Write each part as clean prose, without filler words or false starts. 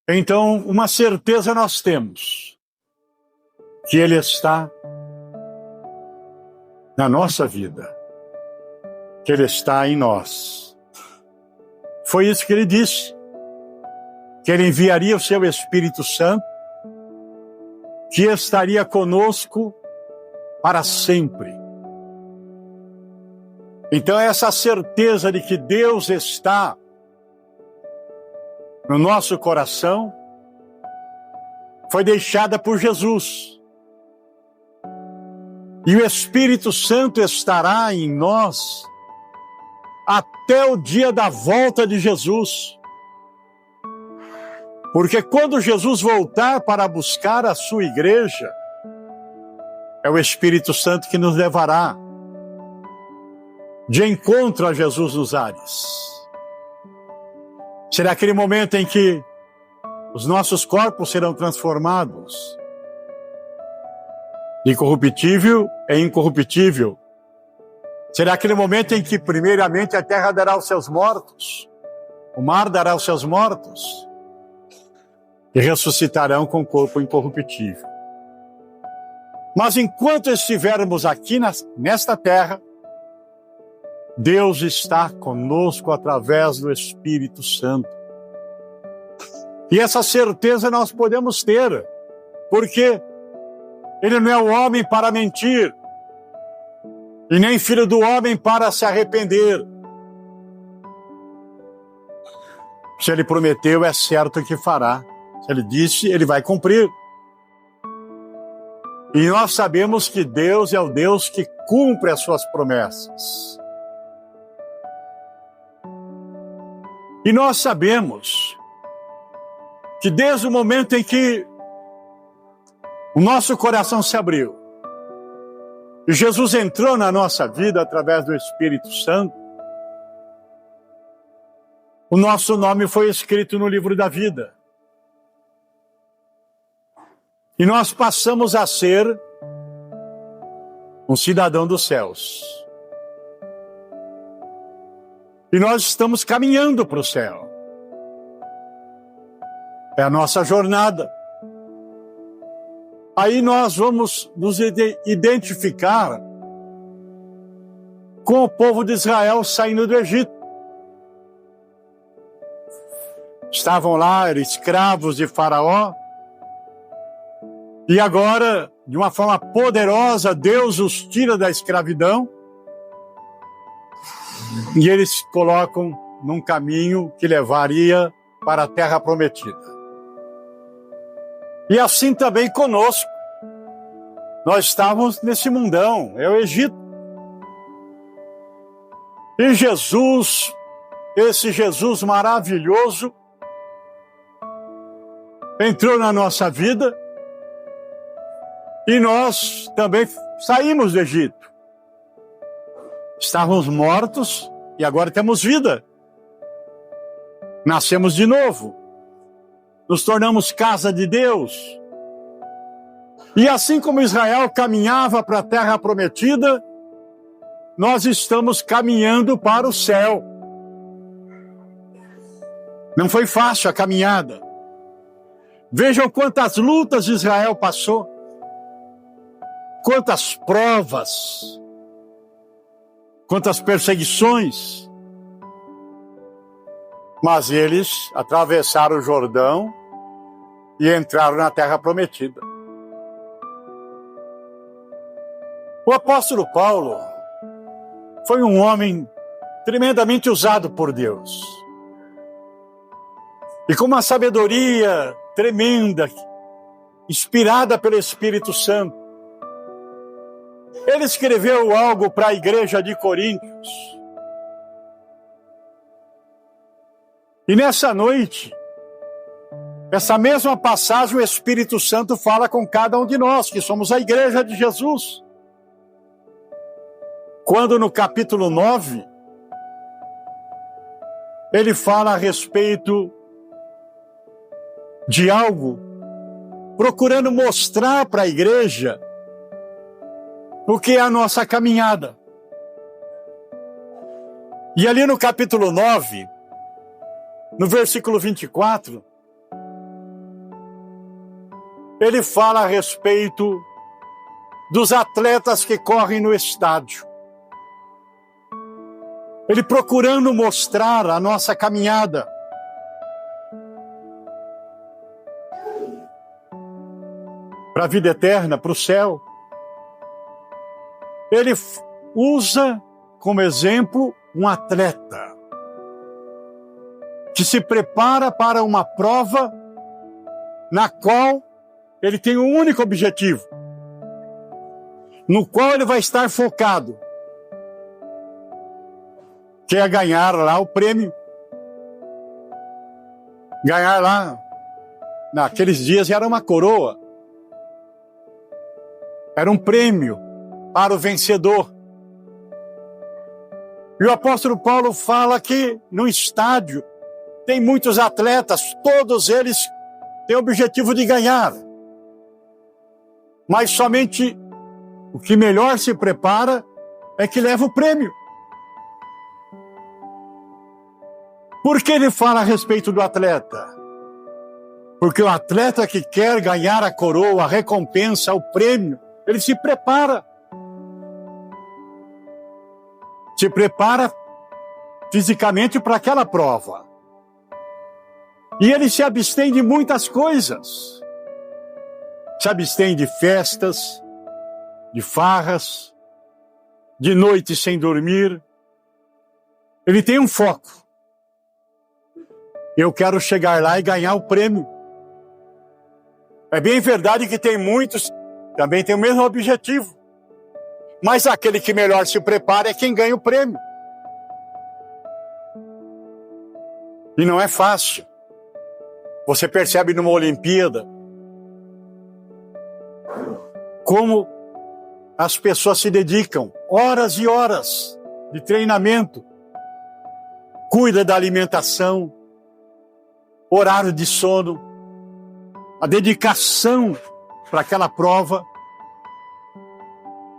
Então, uma certeza nós temos, que Ele está na nossa vida, que Ele está em nós. Foi isso que Ele disse, que Ele enviaria o Seu Espírito Santo, que estaria conosco para sempre. Então, essa certeza de que Deus está no nosso coração foi deixada por Jesus. E o Espírito Santo estará em nós até o dia da volta de Jesus. Porque quando Jesus voltar para buscar a sua igreja, é o Espírito Santo que nos levará de encontro a Jesus nos ares. Será aquele momento em que os nossos corpos serão transformados de corruptível em incorruptível. Será aquele momento em que primeiramente a terra dará os seus mortos, o mar dará os seus mortos, e ressuscitarão com o corpo incorruptível. Mas enquanto estivermos aqui nesta terra, Deus está conosco através do Espírito Santo. E essa certeza nós podemos ter, porque Ele não é o homem para mentir, e nem filho do homem para se arrepender. Se Ele prometeu, é certo que fará. Se Ele disse, Ele vai cumprir. E nós sabemos que Deus é o Deus que cumpre as suas promessas. E nós sabemos que desde o momento em que o nosso coração se abriu e Jesus entrou na nossa vida através do Espírito Santo, o nosso nome foi escrito no livro da vida. E nós passamos a ser um cidadão dos céus. E nós estamos caminhando para o céu. É a nossa jornada. Aí nós vamos nos identificar com o povo de Israel saindo do Egito. Estavam lá, eram escravos de Faraó. E agora, de uma forma poderosa, Deus os tira da escravidão. E eles colocam num caminho que levaria para a terra prometida. E assim também conosco. Nós estávamos nesse mundão, é o Egito. E Jesus, esse Jesus maravilhoso, entrou na nossa vida e nós também saímos do Egito. Estávamos mortos e agora temos vida. Nascemos de novo. Nos tornamos casa de Deus. E assim como Israel caminhava para a terra prometida, nós estamos caminhando para o céu. Não foi fácil a caminhada. Vejam quantas lutas Israel passou. Quantas provas. Quantas perseguições. Mas eles atravessaram o Jordão e entraram na terra prometida. O apóstolo Paulo foi um homem tremendamente usado por Deus. E com uma sabedoria tremenda, inspirada pelo Espírito Santo, ele escreveu algo para a igreja de Coríntios. E nessa noite, essa mesma passagem, o Espírito Santo fala com cada um de nós, que somos a igreja de Jesus. Quando no capítulo 9, ele fala a respeito de algo, procurando mostrar para a igreja o que é a nossa caminhada. E ali no capítulo 9, no versículo 24, ele fala a respeito dos atletas que correm no estádio. Ele procurando mostrar a nossa caminhada. Para a vida eterna, para o céu. Ele usa como exemplo um atleta que se prepara para uma prova na qual ele tem um único objetivo, no qual ele vai estar focado, que é ganhar lá o prêmio. Ganhar lá, naqueles dias era uma coroa, era um prêmio para o vencedor. E o apóstolo Paulo fala que no estádio tem muitos atletas, todos eles têm o objetivo de ganhar. Mas somente o que melhor se prepara é que leva o prêmio. Por que ele fala a respeito do atleta? Porque o atleta que quer ganhar a coroa, a recompensa, o prêmio, ele se prepara. Se prepara fisicamente para aquela prova. E ele se abstém de muitas coisas. Se abstém de festas, de farras, de noites sem dormir. Ele tem um foco. Eu quero chegar lá e ganhar o prêmio. É bem verdade que tem muitos que também têm o mesmo objetivo. Mas aquele que melhor se prepara é quem ganha o prêmio. E não é fácil. Você percebe numa Olimpíada como as pessoas se dedicam horas e horas de treinamento, cuida da alimentação, horário de sono, a dedicação para aquela prova,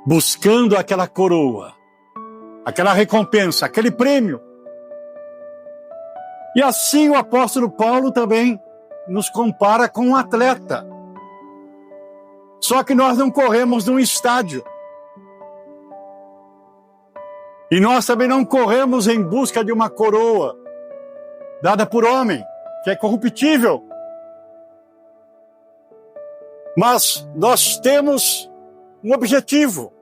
buscando aquela coroa, aquela recompensa, aquele prêmio. E assim o apóstolo Paulo também nos compara com um atleta. Só que nós não corremos num estádio. E nós também não corremos em busca de uma coroa dada por homem, que é corruptível. Mas nós temos um objetivo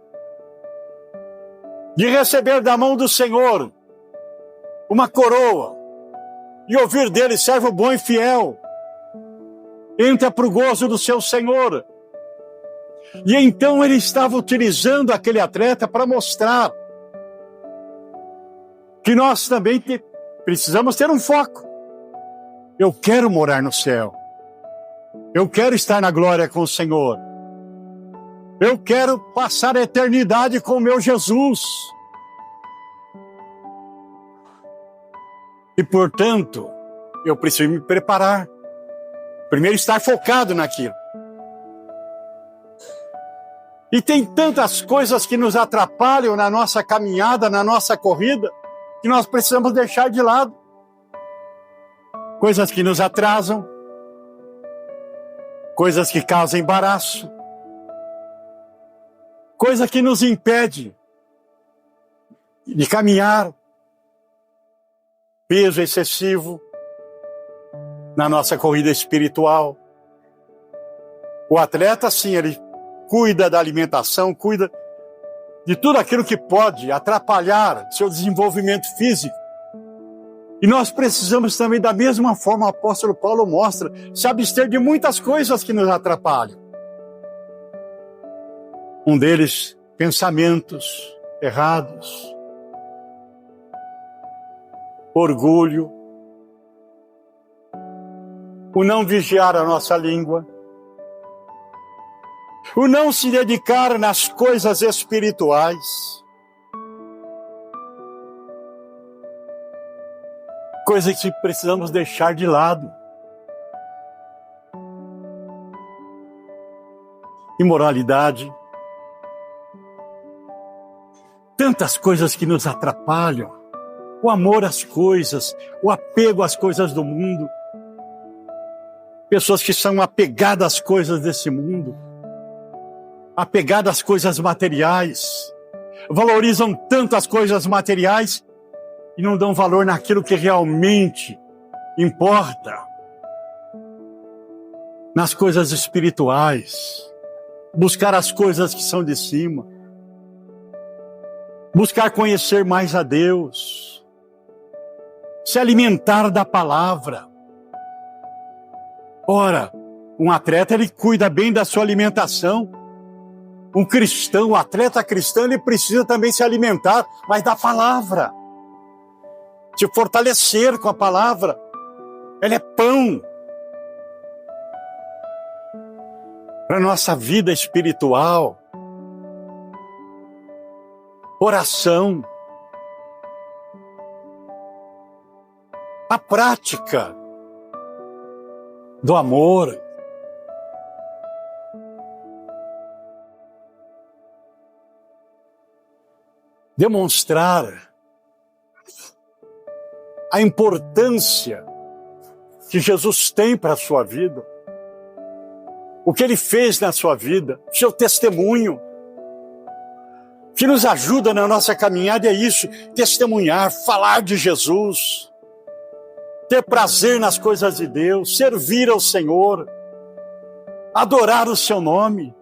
de receber da mão do Senhor uma coroa e ouvir dele: servo bom e fiel, entra para o gozo do seu Senhor. E então ele estava utilizando aquele atleta para mostrar que nós também precisamos ter um foco. Eu quero morar no céu. Eu quero estar na glória com o Senhor. Eu quero passar a eternidade com o meu Jesus. E, portanto, eu preciso me preparar. Primeiro, estar focado naquilo. E tem tantas coisas que nos atrapalham na nossa caminhada, na nossa corrida, que nós precisamos deixar de lado. Coisas que nos atrasam, coisas que causam embaraço, coisa que nos impede de caminhar, peso excessivo na nossa corrida espiritual. O atleta, sim, ele cuida da alimentação, cuida de tudo aquilo que pode atrapalhar seu desenvolvimento físico. E nós precisamos também, da mesma forma, o apóstolo Paulo mostra, se abster de muitas coisas que nos atrapalham. Um deles, pensamentos errados, orgulho, o não vigiar a nossa língua, o não se dedicar nas coisas espirituais, coisas que precisamos deixar de lado. Imoralidade, tantas coisas que nos atrapalham, o amor às coisas, o apego às coisas do mundo. Pessoas que são apegadas às coisas desse mundo, apegadas às coisas materiais, valorizam tanto as coisas materiais e não dão valor naquilo que realmente importa, nas coisas espirituais, buscar as coisas que são de cima, buscar conhecer mais a Deus, se alimentar da palavra. Ora, um atleta, ele cuida bem da sua alimentação. Um cristão, um atleta cristão, ele precisa também se alimentar, mas da palavra. Se fortalecer com a palavra. Ela é pão para a nossa vida espiritual. Oração. A prática do amor. Demonstrar a importância que Jesus tem para a sua vida, o que Ele fez na sua vida, seu testemunho. O que nos ajuda na nossa caminhada é isso, testemunhar, falar de Jesus, ter prazer nas coisas de Deus, servir ao Senhor, adorar o seu nome.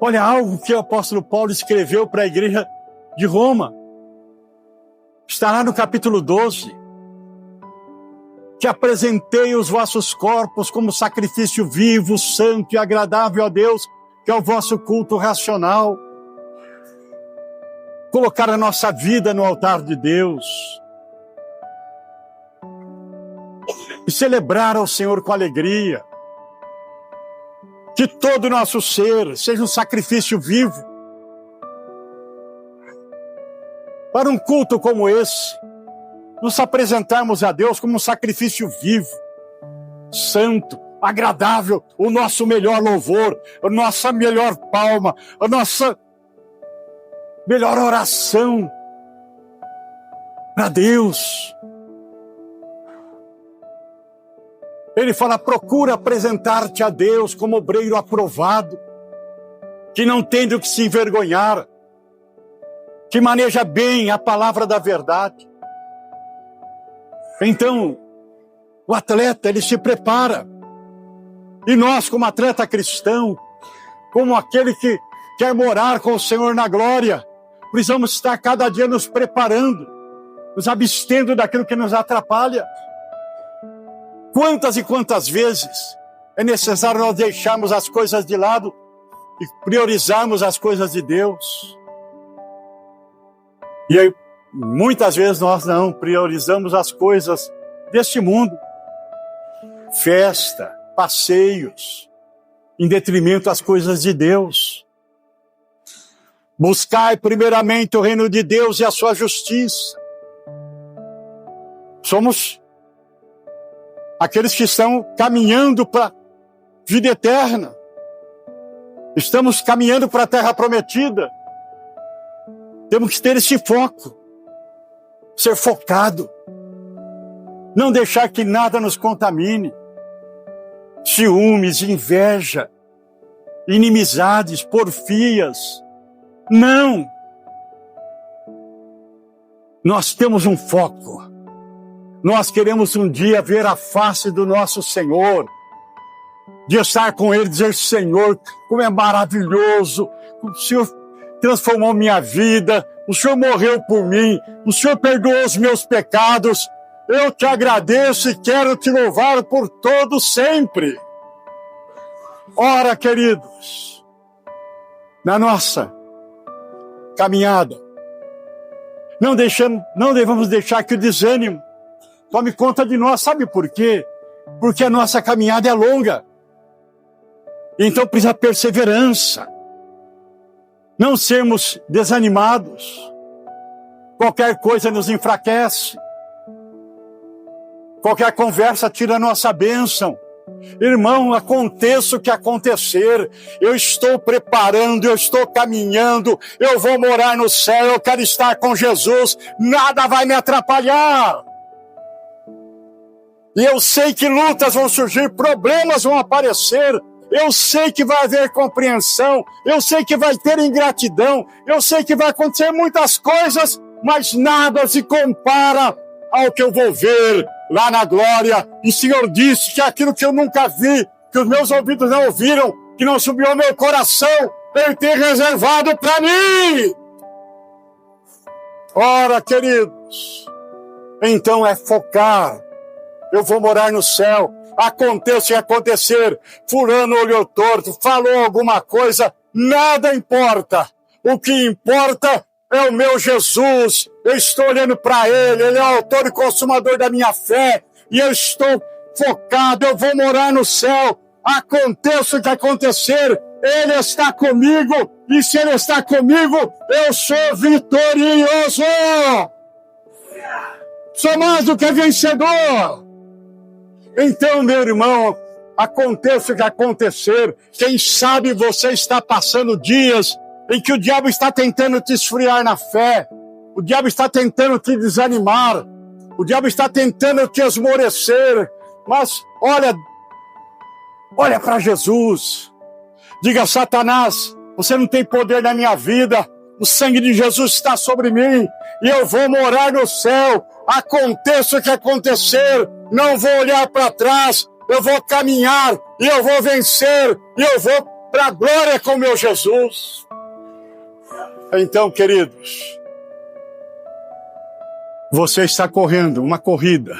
Olha algo que o apóstolo Paulo escreveu para a igreja de Roma. Está lá no capítulo 12. Que apresentei os vossos corpos como sacrifício vivo, santo e agradável a Deus, que é o vosso culto racional. Colocar a nossa vida no altar de Deus. E celebrar ao Senhor com alegria. Que todo o nosso ser seja um sacrifício vivo. Para um culto como esse, nos apresentarmos a Deus como um sacrifício vivo, santo, agradável, o nosso melhor louvor, a nossa melhor palma, a nossa melhor oração para Deus. Ele fala, procura apresentar-te a Deus como obreiro aprovado, que não tem do que se envergonhar, que maneja bem a palavra da verdade. Então, o atleta, ele se prepara. E nós, como atleta cristão, como aquele que quer morar com o Senhor na glória, precisamos estar cada dia nos preparando, nos abstendo daquilo que nos atrapalha. Quantas e quantas vezes é necessário nós deixarmos as coisas de lado e priorizarmos as coisas de Deus? E aí, muitas vezes nós não priorizamos as coisas deste mundo. Festa, passeios, em detrimento das coisas de Deus. Buscai primeiramente o reino de Deus e a sua justiça. Somos aqueles que estão caminhando para a vida eterna. Estamos caminhando para a terra prometida. Temos que ter esse foco. Ser focado. Não deixar que nada nos contamine. Ciúmes, inveja, inimizades, porfias. Não! Nós temos um foco. Nós queremos um dia ver a face do nosso Senhor. De estar com Ele, dizer, Senhor, como é maravilhoso. O Senhor transformou minha vida. O Senhor morreu por mim. O Senhor perdoou os meus pecados. Eu te agradeço e quero te louvar por todo sempre. Ora, queridos, na nossa caminhada, não devemos deixar que o desânimo tome conta de nós. Sabe por quê? Porque a nossa caminhada é longa. Então precisa perseverança. Não sermos desanimados. Qualquer coisa nos enfraquece. Qualquer conversa tira a nossa bênção. Irmão, aconteça o que acontecer, eu estou preparando, eu estou caminhando, eu vou morar no céu, eu quero estar com Jesus, nada vai me atrapalhar. E eu sei que lutas vão surgir, problemas vão aparecer. Eu sei que vai haver compreensão. Eu sei que vai ter ingratidão. Eu sei que vai acontecer muitas coisas, mas nada se compara ao que eu vou ver lá na glória. E o Senhor disse que aquilo que eu nunca vi, que os meus ouvidos não ouviram, que não subiu ao meu coração, Ele tem reservado para mim. Ora, queridos, então é focar. Eu vou morar no céu. Aconteça o que acontecer. Fulano olhou torto, falou alguma coisa, nada importa. O que importa é o meu Jesus. Eu estou olhando para Ele. Ele é o autor e consumador da minha fé. E eu estou focado. Eu vou morar no céu. Aconteça o que acontecer, Ele está comigo. E se Ele está comigo, eu sou vitorioso. Sou mais do que vencedor. Então, meu irmão, aconteça o que acontecer. Quem sabe você está passando dias em que o diabo está tentando te esfriar na fé. O diabo está tentando te desanimar. O diabo está tentando te esmorecer. Mas olha para Jesus. Diga: Satanás, você não tem poder na minha vida. O sangue de Jesus está sobre mim. E eu vou morar no céu. Aconteça o que acontecer, não vou olhar para trás. Eu vou caminhar e eu vou vencer. E eu vou para a glória com meu Jesus. Então, queridos, você está correndo uma corrida.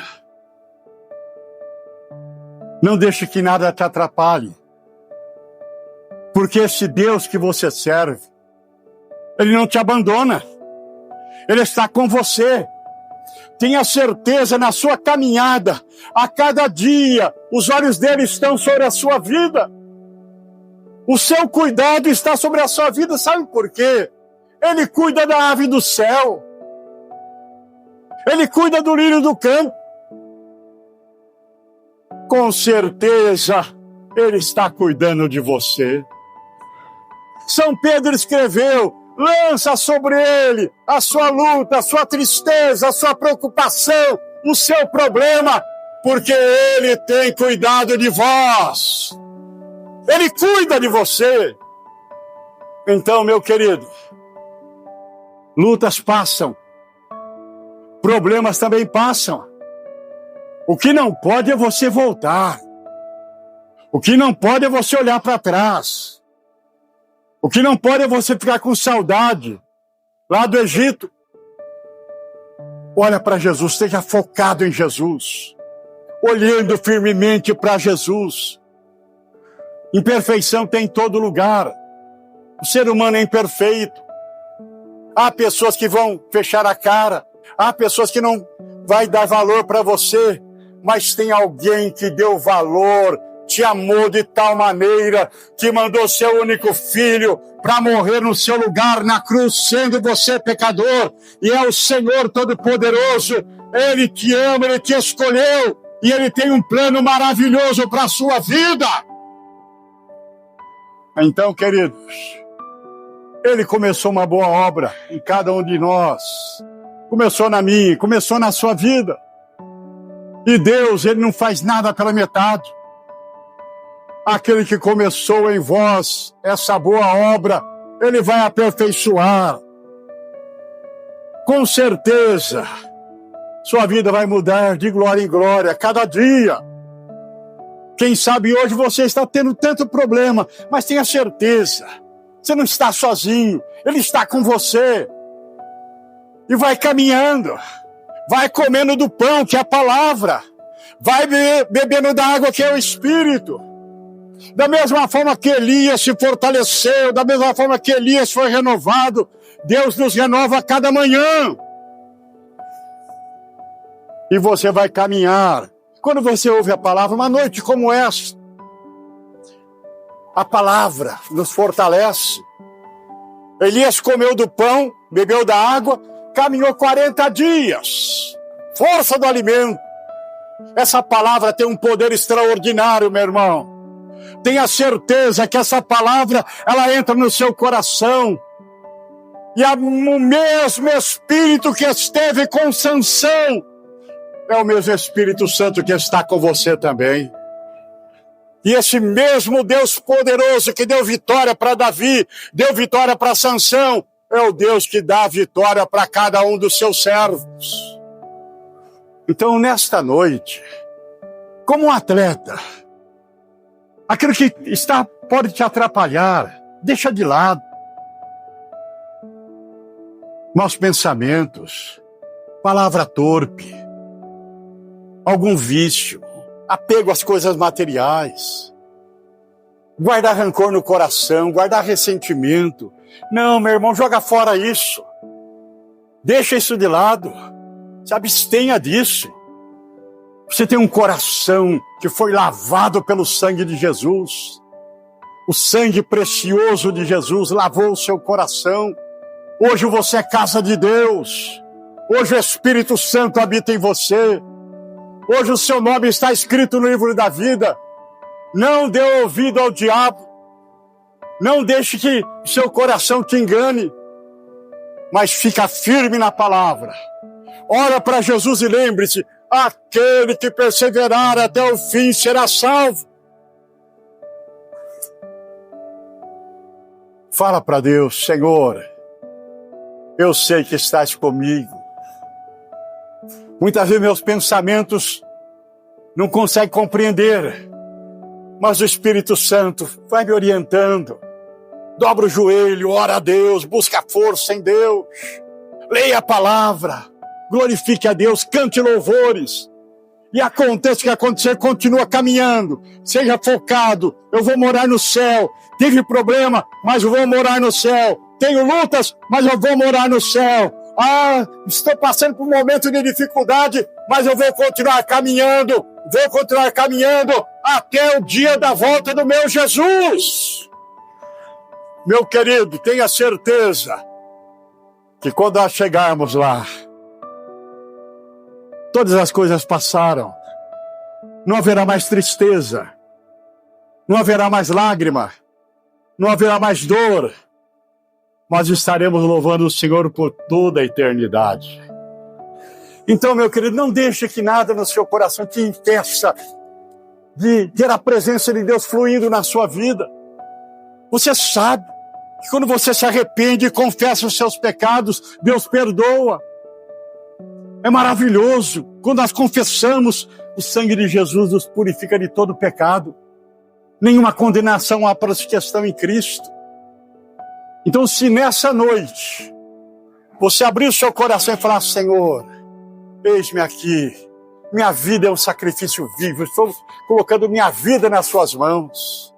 Não deixe que nada te atrapalhe. Porque esse Deus que você serve, Ele não te abandona. Ele está com você. Tenha certeza na sua caminhada. A cada dia, os olhos dele estão sobre a sua vida. O seu cuidado está sobre a sua vida. Sabe por quê? Ele cuida da ave do céu. Ele cuida do lírio do campo. Com certeza, Ele está cuidando de você. São Pedro escreveu: lança sobre Ele a sua luta, a sua tristeza, a sua preocupação, o seu problema, porque Ele tem cuidado de vós. Ele cuida de você. Então, meu querido, lutas passam, problemas também passam. O que não pode é você voltar. O que não pode é você olhar para trás. O que não pode é você ficar com saudade lá do Egito. Olha para Jesus, esteja focado em Jesus, olhando firmemente para Jesus. Imperfeição tem em todo lugar. O ser humano é imperfeito. Há pessoas que vão fechar a cara, há pessoas que não vai dar valor para você, mas tem alguém que deu valor, te amou de tal maneira que mandou seu único filho para morrer no seu lugar na cruz, sendo você pecador, e é o Senhor Todo-Poderoso. Ele te ama, Ele te escolheu, e Ele tem um plano maravilhoso para a sua vida. Então, queridos, Ele começou uma boa obra em cada um de nós. Começou na minha, começou na sua vida. E Deus, Ele não faz nada pela metade. Aquele que começou em vós essa boa obra, Ele vai aperfeiçoar. Com certeza, sua vida vai mudar de glória em glória, cada dia. Quem sabe hoje você está tendo tanto problema, mas tenha certeza, você não está sozinho, Ele está com você. E vai caminhando, vai comendo do pão, que é a palavra, vai bebendo da água, que é o Espírito. Da mesma forma que Elias se fortaleceu, da mesma forma que Elias foi renovado, Deus nos renova a cada manhã. E você vai caminhar. Quando você ouve a palavra, uma noite como esta, a palavra nos fortalece. Elias comeu do pão, bebeu da água, caminhou 40 dias. Força do alimento. Essa palavra tem um poder extraordinário, meu irmão. Tenha certeza que essa palavra, ela entra no seu coração. E o mesmo Espírito que esteve com Sansão, é o mesmo Espírito Santo que está com você também. E esse mesmo Deus poderoso que deu vitória para Davi, deu vitória para Sansão, é o Deus que dá vitória para cada um dos seus servos. Então, nesta noite, como um atleta, aquilo que pode te atrapalhar, deixa de lado. Maus pensamentos, palavra torpe, algum vício, apego às coisas materiais, guardar rancor no coração, guardar ressentimento. Não, meu irmão, joga fora isso. Deixa isso de lado. Se abstenha disso. Você tem um coração que foi lavado pelo sangue de Jesus. O sangue precioso de Jesus lavou o seu coração. Hoje você é casa de Deus. Hoje o Espírito Santo habita em você. Hoje o seu nome está escrito no livro da vida. Não dê ouvido ao diabo. Não deixe que o seu coração te engane. Mas fica firme na palavra. Ora para Jesus e lembre-se, aquele que perseverar até o fim será salvo. Fala para Deus, Senhor, eu sei que estás comigo. Muitas vezes meus pensamentos não conseguem compreender, mas o Espírito Santo vai me orientando. Dobra o joelho, ora a Deus, busca força em Deus, leia a palavra, glorifique a Deus, cante louvores. E aconteça o que acontecer, continua caminhando, seja focado. Eu vou morar no céu. Tive problema, mas eu vou morar no céu. Tenho lutas, mas eu vou morar no céu. Estou passando por um momento de dificuldade, mas eu vou continuar caminhando. Vou continuar caminhando até o dia da volta do meu Jesus. Meu querido, tenha certeza que quando nós chegarmos lá, todas as coisas passaram. Não haverá mais tristeza. Não haverá mais lágrima. Não haverá mais dor. Mas estaremos louvando o Senhor por toda a eternidade. Então, meu querido, não deixe que nada no seu coração te impeça de ter a presença de Deus fluindo na sua vida. Você sabe que quando você se arrepende e confessa os seus pecados, Deus perdoa. É maravilhoso. Quando nós confessamos, o sangue de Jesus nos purifica de todo pecado. Nenhuma condenação há para os que estão em Cristo. Então, se nessa noite você abrir o seu coração e falar, Senhor, eis-me aqui, minha vida é um sacrifício vivo, estou colocando minha vida nas suas mãos.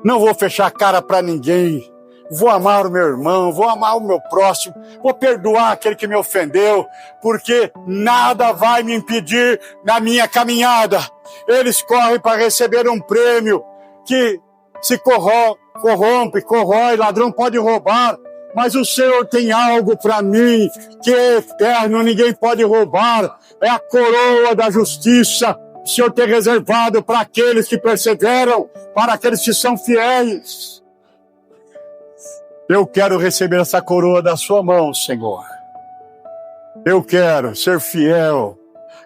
Não vou fechar a cara para ninguém. Vou amar o meu irmão, vou amar o meu próximo, vou perdoar aquele que me ofendeu, porque nada vai me impedir na minha caminhada. Eles correm para receber um prêmio que se corrói, ladrão pode roubar, mas o Senhor tem algo para mim que é eterno, ninguém pode roubar. É a coroa da justiça. O Senhor tem reservado para aqueles que perseveram, para aqueles que são fiéis. Eu quero receber essa coroa da sua mão, Senhor. Eu quero ser fiel.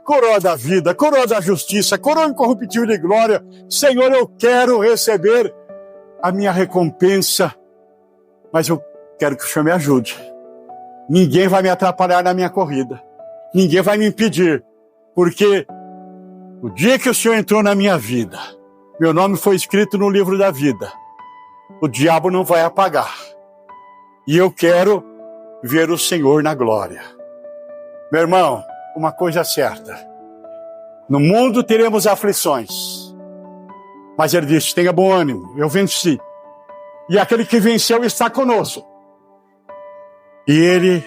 Coroa da vida, coroa da justiça, coroa incorruptível de glória. Senhor, eu quero receber a minha recompensa. Mas eu quero que o Senhor me ajude. Ninguém vai me atrapalhar na minha corrida. Ninguém vai me impedir. Porque o dia que o Senhor entrou na minha vida, meu nome foi escrito no livro da vida. O diabo não vai apagar. E eu quero ver o Senhor na glória. Meu irmão, uma coisa é certa. No mundo teremos aflições. Mas ele disse, tenha bom ânimo, eu venci. E aquele que venceu está conosco. E ele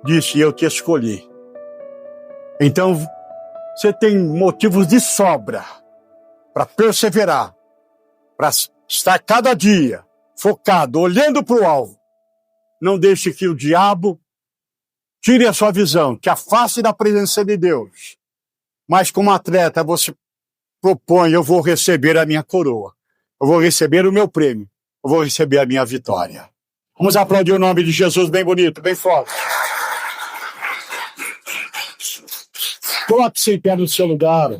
disse, eu te escolhi. Então, você tem motivos de sobra para perseverar, para estar cada dia focado, olhando para o alvo. Não deixe que o diabo tire a sua visão, te afaste da presença de Deus. Mas como atleta, você propõe, eu vou receber a minha coroa. Eu vou receber o meu prêmio. Eu vou receber a minha vitória. Vamos aplaudir o nome de Jesus bem bonito, bem forte. Coloque-se em pé no seu lugar.